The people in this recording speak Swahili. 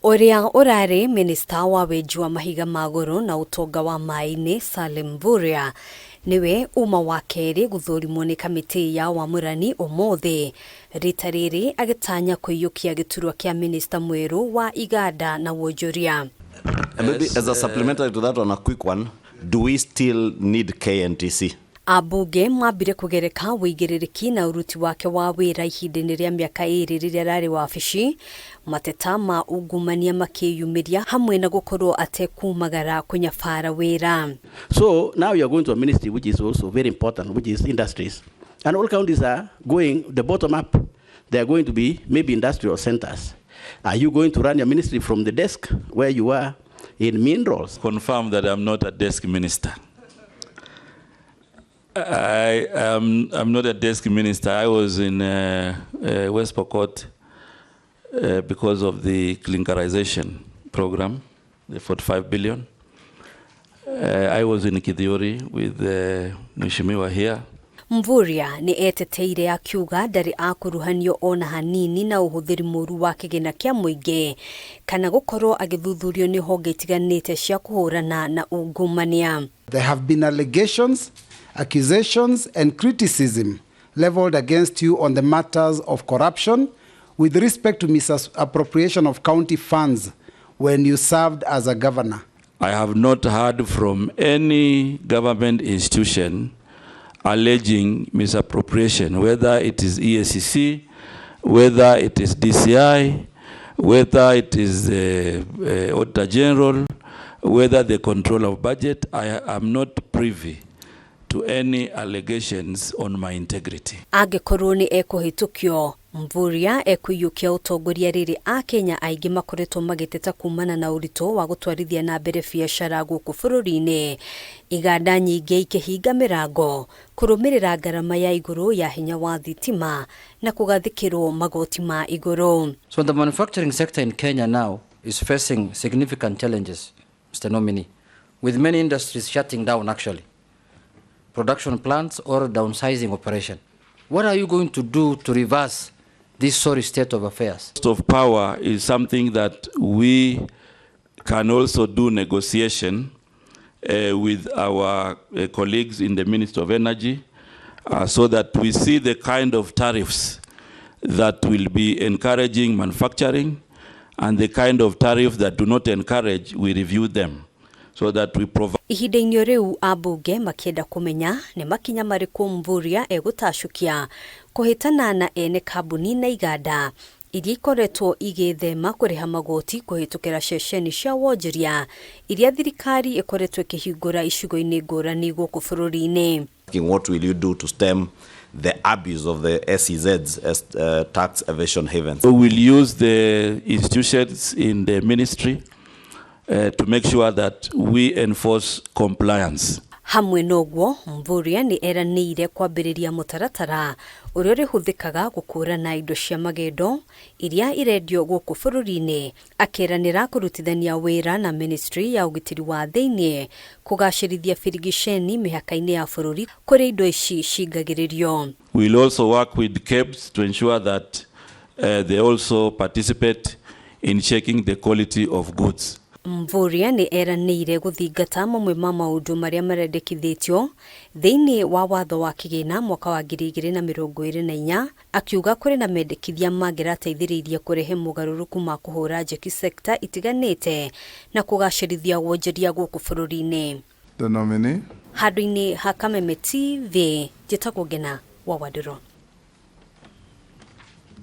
URIA URARI Minister wa WENJI wa MAHIGA magoro na utonga wa MAAI-INI Salim Mvurya niwe uma wa keri guthurimwo ni kamiti ya WAMURANI umuthi rita riri agitanya kuiyukia giturwa kia minister mweru wa IGANDA na WONJORIA. Maybe as a supplementary to that one, a quick one, do we still need KNTC? Abunge mambire kugereka wigiririki na uruti wake wa wira ihinda-ini ria miaka iri riria rari wabici mateta ma ungumania makiyumiria hamwe na gukorwo atekumagara kunyabara wira. So now you are going to a ministry which is also very important, which is industries, and all counties are going the bottom up. They are going to be maybe industrial centers. Are you going to run your ministry from the desk where you are in minerals? Confirm that I'm not a desk minister. I'm not a desk minister. I was in West Pokot because of the clinkerization program, the 45 billion. I was in Kithiori with Mheshimiwa here. Mvurya ni ETETEIRE AKIUGA ndari akuruhanio ona hanini na uhuthiri muru wa kigina kia muingi kana gukorwo agithuthurio ni honge itiganite cia kuhurana na ungumania. There have been allegations, accusations and criticism leveled against you on the matters of corruption with respect to misappropriation of county funds when you served as a governor. I have not heard from any government institution alleging misappropriation, whether it is EACC, whether it is DCI, whether it is the Auditor General, whether the control of budget. I am not privy to any allegations on my integrity. Angikorwo ni ekuhitukio Mvurya ekuiyukia utongoria riri a Kenya aingi makoretwo magiteta kumana na urito wa gutwarithia na mbere biashara guku bururi-ini iganda nyingi ikihinga mirango kurumirira ngarama ya iguru ya hinya wa thitima na kugathikirwo magoti ma iguru. So the manufacturing sector in Kenya now is facing significant challenges, Mr. Nominee, with many industries shutting down actually. Production plants or downsizing operation. What are you going to do to reverse this sorry state of affairs? Cost of power is something that we can also do negotiation with our colleagues in the Ministry of Energy so that we see the kind of tariffs that will be encouraging manufacturing and the kind of tariffs that do not encourage, we review them. So that we provide. Ihinda-ini riu abunge makienda kumenya ni makinya mariku Mvurya egutacukia kuhitana na ene kambuni na iganda iria ikoretwo igithema kuriha magoti kuhitukira ceceni cia WONJORIA iria thirikari ikoretwo ikihingura icigo-ini ngurani guku bururi-ini. What will you do to stem the abuse of the SEZs as tax evasion havens? We will use the institutions in the ministry to make sure that we enforce compliance. Hamwe noguo Mvurya ni eranire kwambiriria mutaratara uria rihuthikaga gukurana indo cia magendo iria irendio guku bururi-ini akiranira kurutithania wira na ministry ya ugitiri wa thiini kugacirithia firigisheni mihaka-ini ya bururi kuri indo ici cingagiririo. We will also work with KEBS to ensure that they also participate in checking the quality of goods. Mvurya ni eranire guthingata mamwe ma maundu maria marendekithitio thiini wa watho wa kigina mwaka wa 2024 akiuga kuri na mendekithia mangirateithiriria kurehe mugaruruku ma kuhura njeki sector itiganite na kugacirithia wonjoria guku bururi-ini. The nominee. Handu-ini ha KAMITII TV njitagwo Ngina wa Wadiro.